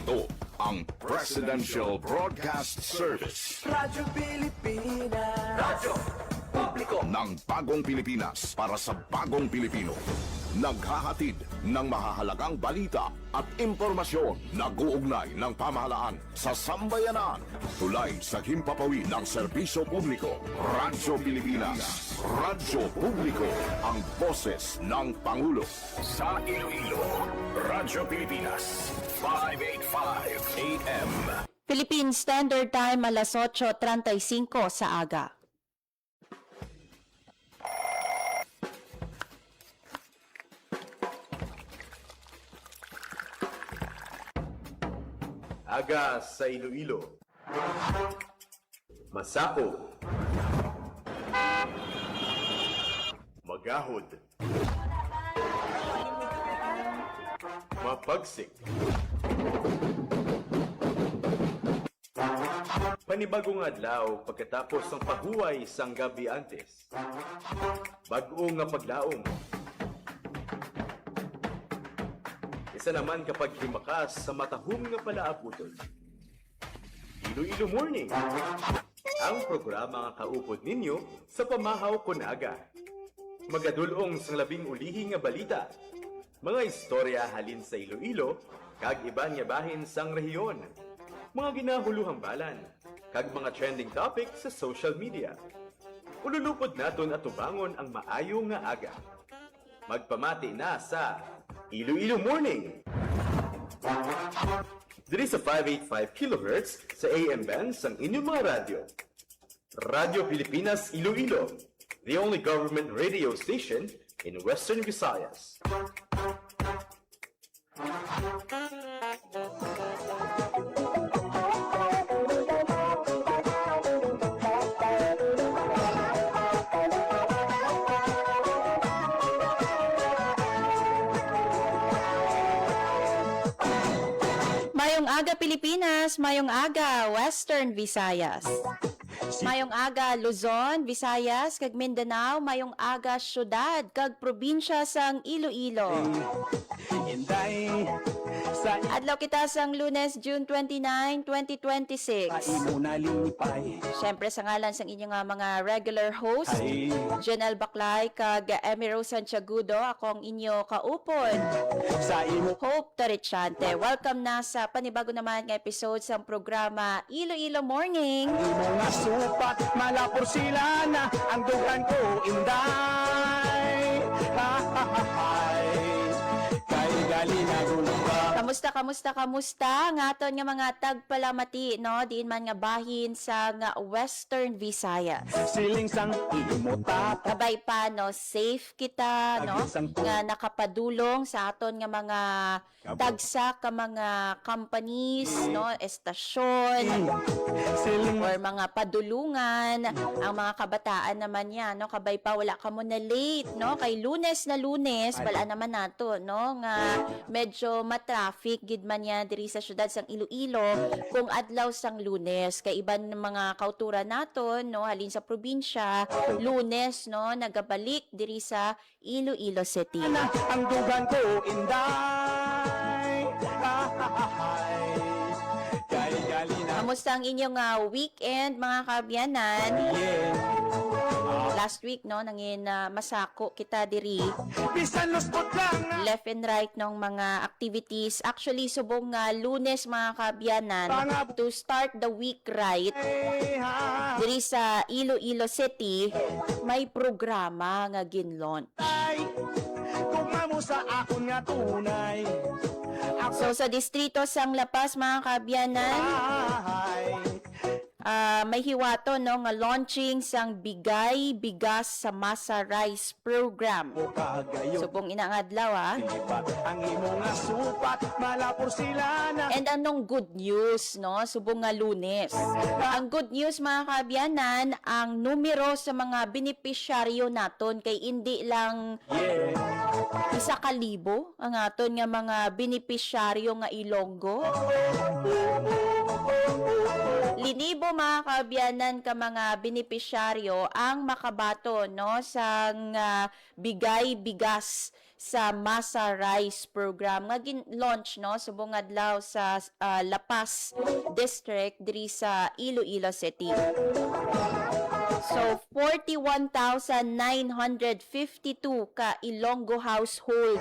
Ito ang Presidential Broadcast Service. Radyo Pilipinas. Radyo Publiko Ng bagong Pilipinas para sa bagong Pilipino. Naghahatid ng mahahalagang balita at impormasyon na guugnay ng pamahalaan sa sambayanan. Tulay sa himpapawid ng serbisyo publiko. Radyo Pilipinas. Radyo Publiko. Ang boses ng Pangulo. Sa Iloilo, Radyo Pilipinas. 585 AM. Philippine Standard Time, alas 8:35 sa aga. Aga sa Iloilo. Masako. Magahod. Mapagsik. Panibagong adlaw pagkatapos ng pahuway sang gabi antes. Bag-o nga paglaom. Isa naman kapag himakas sa matahom nga palaaputon. Iloilo Morning, ang programa nga kaupod ninyo sa pamahaw kun aga. Magadulong sang labing ulihi nga balita, mga istorya halin sa Iloilo, kag iban nga bahin sang rehiyon, mga ginahuluhang balan, kag mga trending topic sa social media. Ululupod naton at tubangon ang maayo nga aga. Magpamati na sa Iloilo Morning! Diri sa 585 kHz sa AM bands ang inyong mga radyo. Radyo Pilipinas Iloilo, the only government radio station in Western Visayas. Mayong aga Pilipinas, mayong aga Western Visayas. Mayong aga Luzon, Visayas, kag Mindanao, mayong aga syudad kag probinsya sang Iloilo. Adlaw kita sang Lunes, June 29, 2026. Siyempre sa ngalan sang inyong mga regular host, Janelle Baclay kag Emmy Rose Santiagudo, ako ang inyo kaupod. Hope Tarichante. Welcome na sa panibago naman nga episode sa programa Iloilo Morning. Mga supat, malapor sila na ang dugan ko inday. Kay gali na gulba. Kamusta nga aton nga mga tagpalamati no diin man nga bahin sa nga Western Visayas. Siling sang imutat. Kabay pa no safe kita no nga nakapadulong sa aton nga mga tagsa ka mga companies no estasyon Siling or mga padulungan ang mga kabataan naman yan no kabay pa wala ka mo na late no kay Lunes wala naman nato no nga medyo matraffic gid man yan diri sa syudad sang Iloilo kung adlaw sang Lunes kay iban mga kauturan naton no halin sa probinsya Lunes no nagabalik diri sa Iloilo City. na ang dugan ko inday. Kay gali na. Kamusta ang inyong weekend mga kabyanan? Last week no nangin masako kita diri Bisan luspot lang. left and right ng mga activities. Actually subong Lunes mga kabyanan to start the week right. Diri sa Iloilo City may programa nga ginlaunch. Kung amo sa akon nga tunay. So sa distrito sang La Paz mga kabyanan, may hiwato no nga launching sang Bigay Bigas sa Masa Rice Program. Subong inaadlaw Ang imo nga supat, malapor sila na. And anong good news no subong nga Lunes. Ang good news mga kabyanan, ang numero sa mga benepisyaryo naton kay hindi lang 1,000 ang aton nga mga benepisyaryo nga Ilonggo. Idinibo mga kaabyanan ka mga benepisyaryo ang makabato no sa bigay bigas sa Masa Rice program nga gin-launch no subong adlaw sa Lapas District diri sa Iloilo City. So 41,952 ka Ilonggo household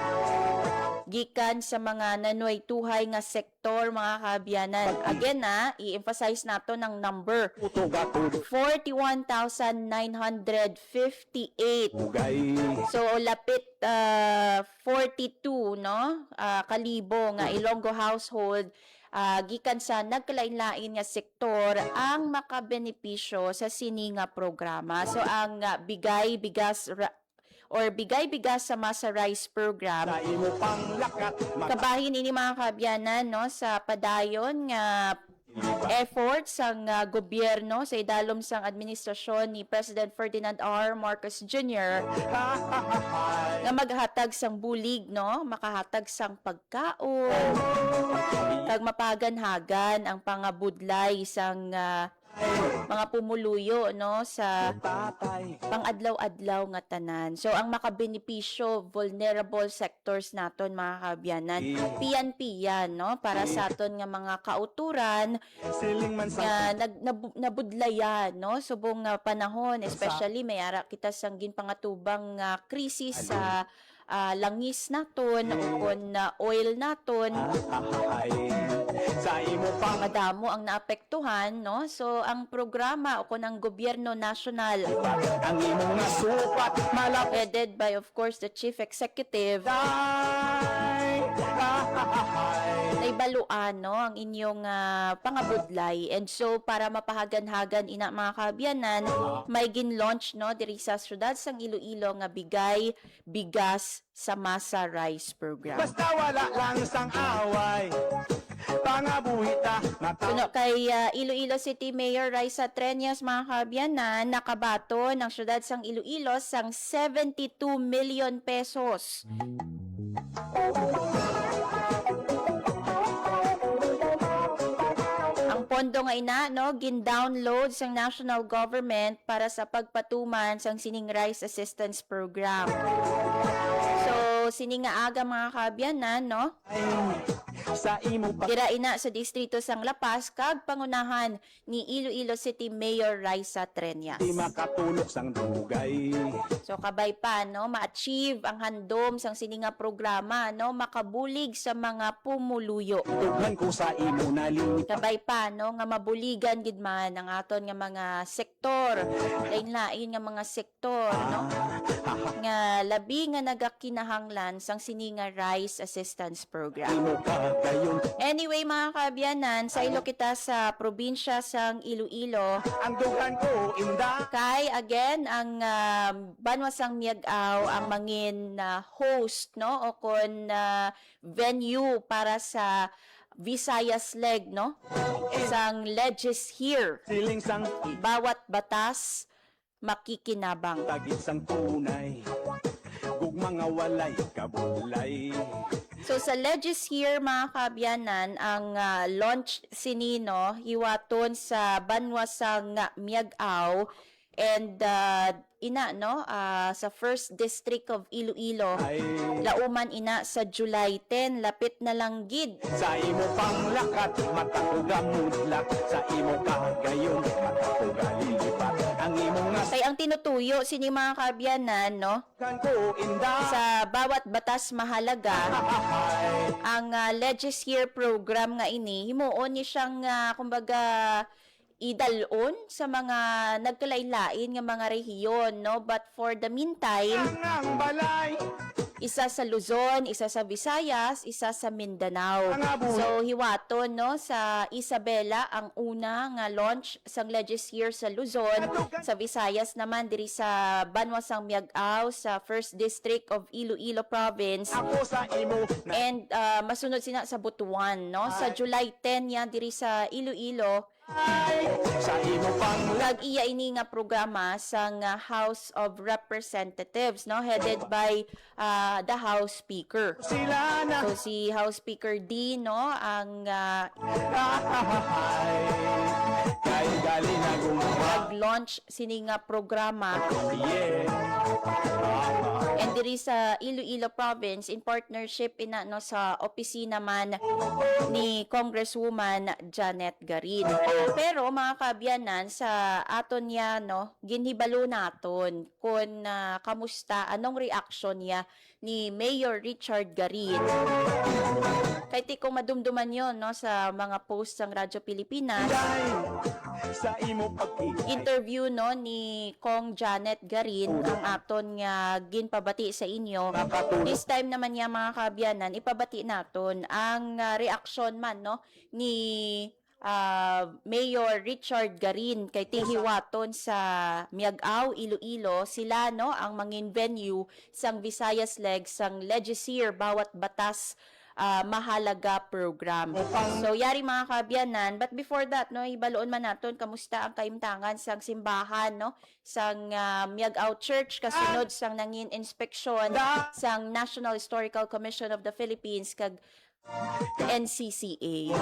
gikan sa mga nanoy tuhay nga sektor mga kaabyanan. Again i-emphasize nato ng number. 41,958. Ugay. So lapit 42 no kalibo nga Ilonggo household gikan sa nagkalain-lain nga sektor ang makabenepisyo sa sini nga programa. So ang bigay bigas sa Masa Rice program Sa imo pang lakat. kabahin ini mga kaabyanan no sa padayon nga efforts sang gobyerno sa idalom sang administrasyon ni President Ferdinand R. Marcos Jr. nga maghatag sang bulig no makahatag sang pagkaon kag mapaganhagan ang pangabudlay sang mga pumuluyo no sa Tatay. pang-adlaw-adlaw nga tanan. So ang makabenepisyo vulnerable sectors naton mga kaabyanan. PNP yan no para sa aton nga mga kauturan Siling man sa nga nabudlayan no subong panahon especially may ara kita sang ginpangatubang krisis sa langis naton ukon oil naton. Sa imo pang Madamo ang naapektuhan no so ang programa o ng gobyerno nasyonal ang imong nasupat malapit. headed by of course the chief executive naibaluan no ang inyong pangabudlay and so para mapahagan-hagan ina mga kaabyanan may gin-launch no diri sa syudad sang Iloilo nga bigay bigas sa Masa Rice program. Basta wala lang sang away. Pangabuhita mata. Suno kay Iloilo City Mayor Raisa Treñas mga kaabyanan nakabato ng syudad sang Iloilo sang 72 million pesos. Ang pondo nga ina no gin-download sang national government para sa pagpatuman sang sining rice assistance program. So sining nga aga mga kaabyanan no Sa imo pa dira ina sa distrito sang Lapas kag pangunahan ni Iloilo City Mayor Raisa Treñas. di makatulog sang dugay. So kabay pa no ma-achieve ang handom sang sininga programa no makabulig sa mga pumuluyo. Tughan ko sa imo nalimit. Kabay pa no nga mabuligan gid man ang aton nga mga sektor. Lain-lain nga mga sektor no nga labi nga nagakinahanglan sang sininga rice assistance program. Imo ka gayon. Anyway mga kaabyanan, sa ilo kita sa probinsya sang Iloilo. Ang dughan ko inda. Kay again ang Banwasang Miag-aw ang mangin host no o kon venue para sa Visayas leg no sang Legis Here. Siling sang Bawat batas makikinabang. tagit sang tunay. Gug mga walay kabulay. So sa Legis Here mga kaabyanan ang launch sinino hiwaton sa Banwasang Miag-aw and ina no sa first district of Iloilo Ay lauman ina sa July 10 lapit na lang gid. sa imo pang lakat mata ko gamudlak. Sa imo ka gayon mata ko galilipat. Ang imong Kay ang tinutuyo sini mga kaabyanan no naskan ko inda. sa bawat batas mahalaga ang Legis Here program nga ini himuon ni siyang kumbaga idalon sa mga nagkalain-lain nga mga rehiyon no but for the meantime Ang balay. isa sa Luzon, isa sa Visayas, isa sa Mindanao. So hiwaton no sa Isabela ang una nga launch sang Legis Here sa Luzon, sa Visayas naman diri sa Banwasang Miag-aw sa First District of Iloilo Province. Ako sa imo And masunod sina sa Butuan no sa July 10 yan diri sa Iloilo Sa imo pang Nag-iya ini nga programa sa nga House of Representatives, no, headed by the House Speaker. sila na So si House Speaker D, no, ang kahahay. Kay gali na gumawa. nag-launch sini nga programa Yeah. and diri sa Iloilo Province in partnership ina no sa opisina man ni Congresswoman Janet Garin. Pero mga kaabyanan sa aton niya no ginhibalo naton kung kamusta anong reaction niya ni Mayor Richard Garin. Kay ti kung madumduman yon no sa mga posts ng Radyo Pilipinas, Sa imo pag-ibig. interview no ni Kong Janet Garin ang aton nga ginpabati sa inyo. This time naman niya mga kaabyanan ipabati naton ang reaksyon man no ni Mayor Richard Garin kay tihiwaton sa Miag-Aw, Iloilo. Sila no ang mangin venue sang Visayas Leg sang Legisir bawat batas mahalaga program. So yari mga kaabyanan, but before that no ibaloon man naton kamusta ang kaimtangan sang simbahan no sang Miag-Aw Church kasunod sang nangin inspeksyon sang National Historical Commission of the Philippines kag NCCA.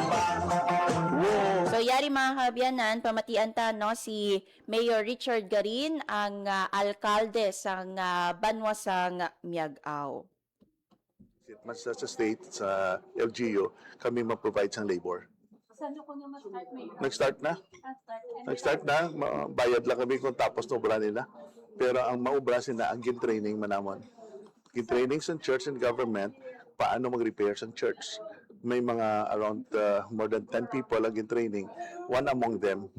So yari mga kaabyanan, pamatian ta no si Mayor Richard Garin ang alkalde sang banwa sang Miag-Aw. Mas sa state, sa LGU, kami ma-provide sang labor. Saan ko naman start may Nag-start na? Nag-start na. Bayad lang kami kung tapos na ubra nila. Pero ang maubra sila, ang gin-training manamon. Gin-training sa church and government, paano mag-repair sa church. May mga around more than 10 people ang gin-training. One among them,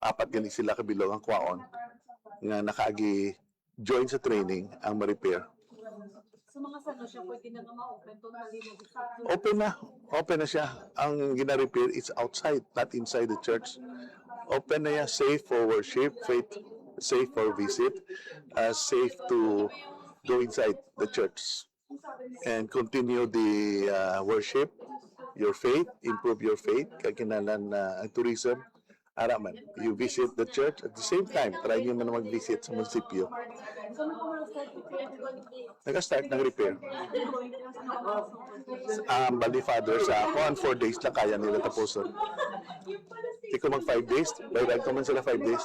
4 gani sila kabilog ang kwaon nga nakaagi join sa training ang ma-repair. sa mga sano siya pwede na ma-open totally na Open na siya. Ang gina-repair is outside, not inside the church. Open na yan, safe for worship, safe for visit, safe to go inside the church and continue the worship, your faith, improve your faith, kaginalan ang tourism. Araman, you visit the church at the same time, try nyo man mag-visit sa munisipyo. Nag-start ng repair. Bali father sa ako, 4 days lang kaya nila tapuson. Hindi ko mag 5 days, bayad ko man sila 5 days.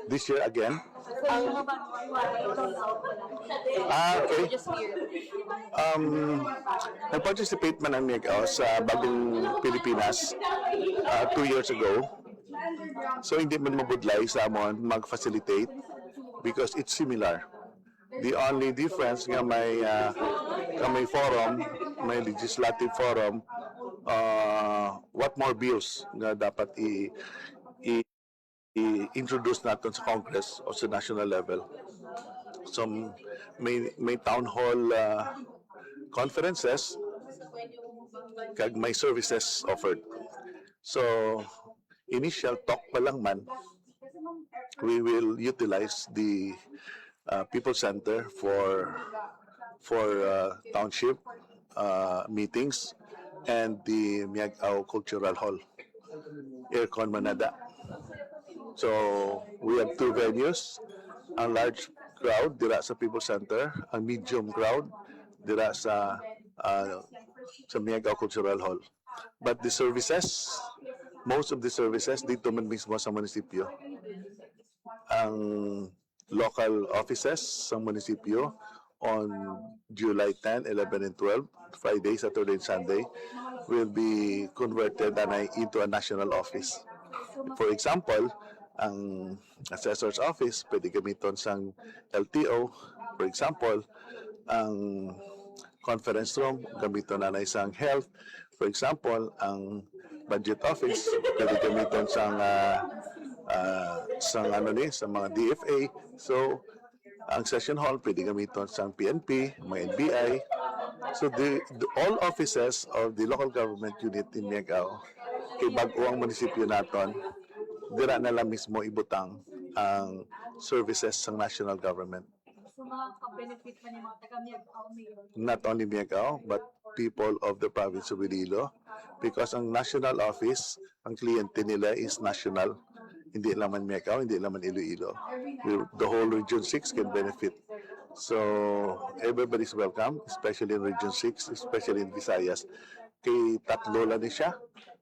This year again? Okay. Nag-participate man ang Miag-Aw sa Bagong Pilipinas 2 years ago. So hindi man mabudlay sa amon mag-facilitate because it's similar. The only difference nga may forum, may legislative forum, what more bills nga dapat i-introduce natin sa Congress o sa national level. So may town hall conferences kag may services offered. So initial talk pa lang man, we will utilize the People Center for township meetings and the Miag-Aw Cultural Hall, Aircon Manada. So we have 2 venues, ang large crowd dira sa People Center, ang medium crowd dira sa Miag-Aw Cultural Hall. But the services, most of the services dito man mismo sa munisipyo. Ang local offices sa munisipyo on July 10, 11, and 12, Friday, Saturday, and Sunday, will be converted into a national office. For example, ang assessor's office, pwede gamiton sang LTO. For example, ang conference room, gamiton na isang health. For example, ang budget office, pwede gamiton sang sa mga DFA. So, ang session hall pwede gamiton sa PNP, mga NBI. So, all offices of the local government unit in Miag-Aw, kay bago ang munisipyo naton, dira na lang mismo ibutang ang services ng national government. So maka-benefit man yung mga taga-Miagao Mayor? Not only Miagao, but people of the province of Iloilo. Because ang national office, ang kliyente nila is national. Hindi naman Miagao, hindi naman Iloilo. The whole Region 6 can benefit. So, everybody's welcome, especially in Region 6, especially in Visayas. Kay tatlo lang siya,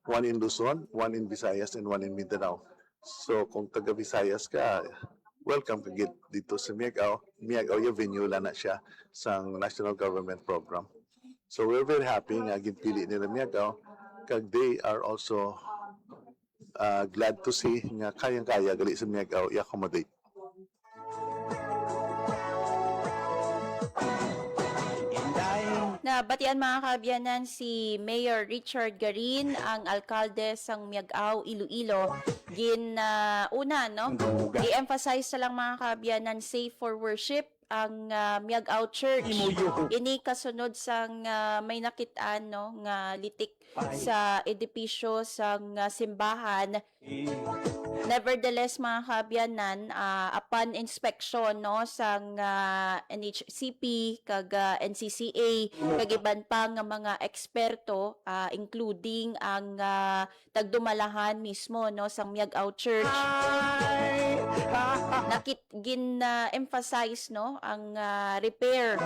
one in Luzon, one in Visayas, and one in Mindanao. So, kung taga Visayas ka, welcome ka dito sa Miagao. Miagao, yung venue lang na siya sa national government program. So, we're very happy nga ginpili nila Miagao, kag they are also glad to see nga kayang-kaya gali sa Miagao i-accommodate. Nabatian mga kaabyanan si Mayor Richard Garin, ang alkalde sang Miagao, Iloilo. Una, no? I-emphasize na lang mga kaabyanan, safe for worship ang Miagao Church. Ini kasunod sang may nakitaan, no, nga litik sa edipisyo sang simbahan. Nevertheless, mga kaabyanan, upon inspection, no, sang NHCP kag NCCA kag iban pa nga mga eksperto, including ang tagdumalahan mismo, no, sang Miagao Church, emphasize, no, ang repair.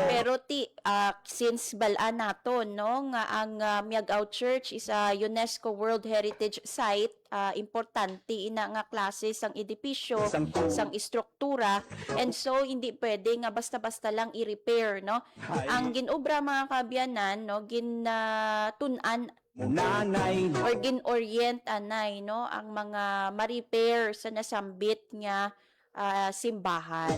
Pero since balaan naton, no, nga ang Miagao Church is a UNESCO World Heritage Site, importante ina nga klase sang edipisyo, sang istruktura, and so hindi pwede nga basta-basta lang i-repair, no. Ang ginobra mga kaabyanan, no, gintunan or gin-orient anay, no, ang mga ma-repair sa nasambit nga simbahan.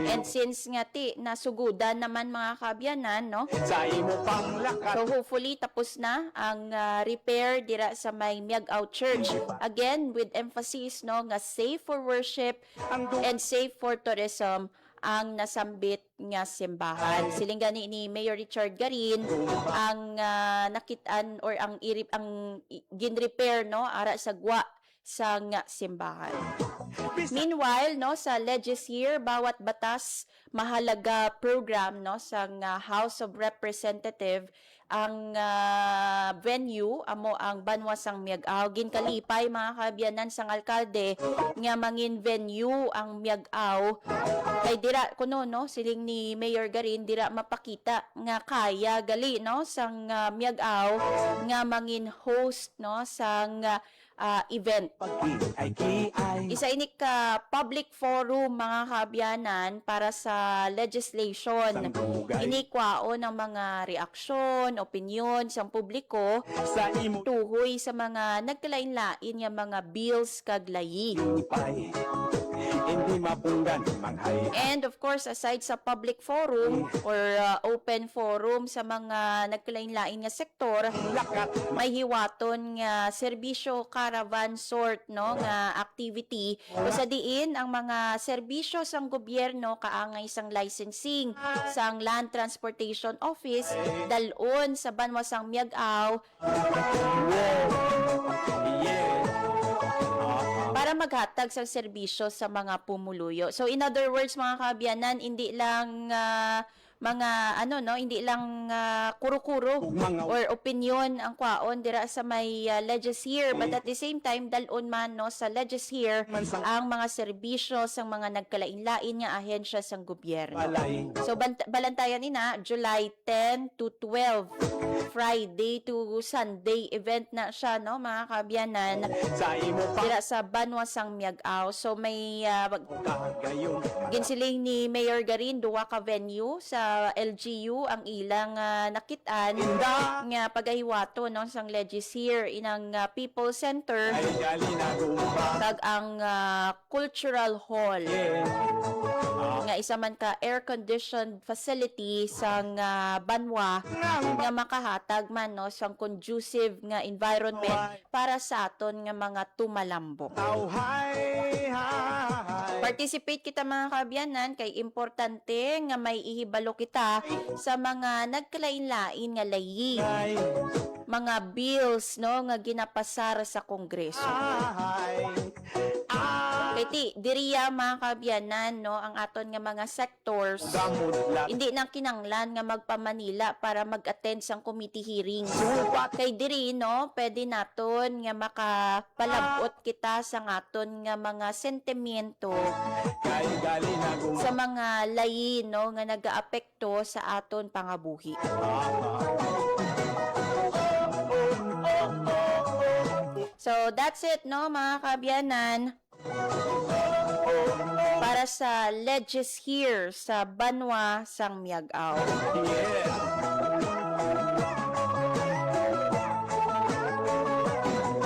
And since nga nasugudan naman mga kaabyanan, no, Sa imo pang lakat so hopefully tapos na ang repair dira sa may Miagao Church. Again, with emphasis, no, nga safe for worship and safe for tourism ang nasambit nga simbahan. Siling gani ni Mayor Richard Garin ang nakitaan or ang gin-repair, no, ara sa gwa sa nga simbahan. Meanwhile, no, sa Legis Year, bawat batas mahalaga program, no, sa House of Representative, ang venue amo ang Banwasang Miagao. Ginkalipay mga kaabyanan sang alkalde nga mangin venue ang Miagao. Kay dira kuno, no, siling ni Mayor Garin dira mapakita nga kaya gali, no, sang Miagao nga mangin host, no, sang event. Isa ini ka public forum mga kaabyanan para sa legislation. Inikwao ng mga reaksyon, opinion sa publiko sa imo tuhoy sa mga nagkalain-lain nga mga bills kag layi. hindi mapunggan manghay. And of course, aside sa public forum or open forum sa mga nagkalain-lain nga sektor, may hiwaton nga serbisyo caravan sort, no, nga activity sa diin ang mga serbisyo sang gobyerno kaangay sang licensing sang Land Transportation Office dalon sa Banwasang Miagao para maghatag sa serbisyo sa mga pumuluyo. So in other words mga kaabyanan, hindi lang mga hindi lang kuro-kuro or opinion ang kwaon dira sa may Legis Year, but at the same time dalon man, no, sa Legis Year ang mga serbisyo sa mga nagkalain-lain nga ahensya sang gobyerno. So balantayan ina July 10 to 12, Friday to Sunday event na siya, no, mga kaabyanan, dira sa Banwasang Miagao. So may ginsiling ni Mayor Garin duwa ka venue sa LGU ang ilang nakitaan nga pagahiwato, no, sang Legis Year inang People Center kag ang Cultural Hall nga isa man ka air-conditioned facility sang Banwa nga makahatag man, no, sang conducive nga environment para sa aton nga mga tumalambok. Participate kita mga kaabyanan kay importante nga may ihibalo kita sa mga nagkalain-lain nga layi, mga bills, no, nga ginapasar sa Kongreso. Kay ti, diriya mga kabyanan, no, ang aton nga mga sectors, Gamudlak. hindi na kinanglan nga magpa-Manila para mag-attend sang committee hearing. Kay diri, no, pwede naton nga makapalabot kita sa aton nga mga sentimiento Kay gali na kung sa mga layi, no, nga nagaapekto sa aton pangabuhi. So, that's it, no, mga kabyanan. Para sa Ledges here sa Banwa, sang Miag-aw.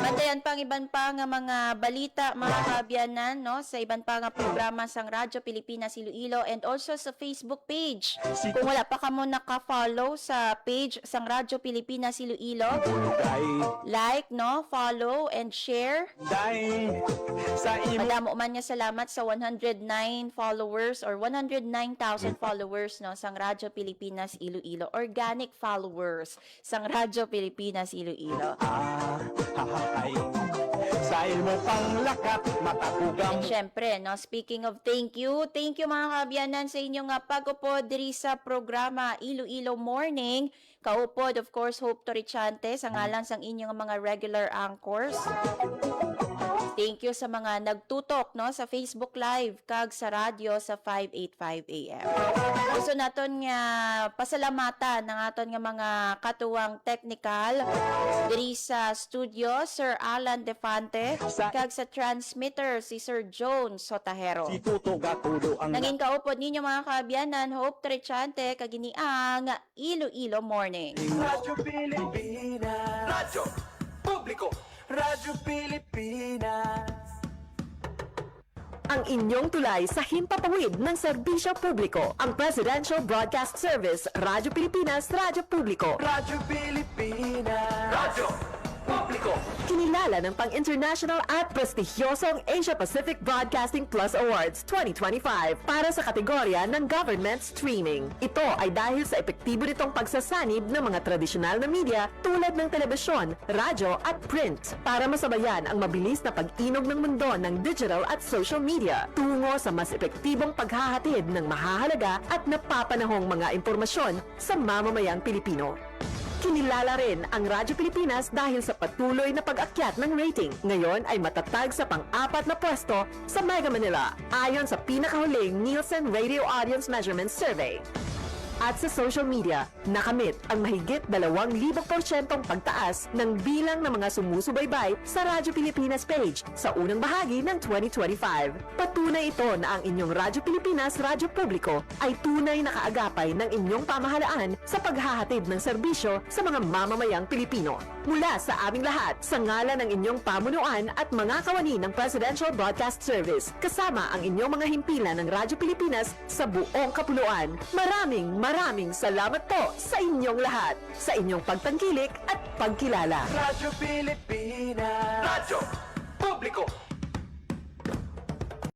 Bantayan pang iban pa nga mga balita, mga kabyanan, no, sa iban pa nga programa sang Radyo Pilipinas Iloilo and also sa Facebook page. Kung wala pa ka mo naka-follow sa page sang Radyo Pilipinas Iloilo, kay like, no, follow and share. day sa imo Madamo man nga salamat sa 109 followers or 109,000 followers, no, sang Radyo Pilipinas Iloilo. Organic followers sang Radyo Pilipinas Iloilo. hahay sa imo panglakat matapugam And syempre, no, speaking of thank you mga kabyanan sa inyo nga pag-upod diri sa programa Iloilo Morning. Kaupod, of course, Hope Torichante sa ngalan sang inyong mga regular anchors. Thank you sa mga nagtutok, no, sa Facebook Live kag sa radyo sa 585 AM. Gusto naton nga pasalamatan ng aton nga mga katuwang technical diri sa studio, Sir Alan Defante, kag sa transmitter si Sir Jones Sotahero. si Tuto Gatudo ang Nangin kaupod ninyo mga kabyanan, Hope Trichante, kaginiang Iloilo Morning. Radyo Pilipinas. Radyo Publiko. Radyo Pilipinas. Ang inyong tulay sa himpapawid ng serbisyo publiko. Ang Presidential Broadcast Service, Radyo Pilipinas, Radyo Publiko. Radyo Pilipinas. Radyo Publiko. Kinilala ng pang-international at prestigyosong Asia Pacific Broadcasting Plus Awards 2025 para sa kategorya ng Government Streaming. Ito ay dahil sa epektibo nitong pagsasanib ng mga tradisyonal na media tulad ng telebisyon, radyo at print para masabayan ang mabilis na pag-inog ng mundo ng digital at social media tungo sa mas epektibong paghahatid ng mahahalaga at napapanahong mga impormasyon sa mamamayang Pilipino. Kinilala rin ang Radyo Pilipinas dahil sa patuloy na pag-akyat ng rating. Ngayon ay matatag sa pang-4 na pwesto sa Mega Manila ayon sa pinakahuling Nielsen Radio Audience Measurement Survey. At sa social media, nakamit ang mahigit 2,000% pagtaas ng bilang ng mga sumusubaybay sa Radyo Pilipinas page sa unang bahagi ng 2025. Patunay ito na ang inyong Radyo Pilipinas Radyo Publiko ay tunay na kaagapay ng inyong pamahalaan sa paghahatid ng serbisyo sa mga mamamayang Pilipino. Mula sa aming lahat, sa ngalan ng inyong pamunuan at mga kawani ng Presidential Broadcast Service, kasama ang inyong mga himpilan ng Radyo Pilipinas sa buong kapuluan. Maraming salamat po sa inyong lahat, sa inyong pagtangkilik at pagkilala. Radyo Pilipinas. Radyo Publiko.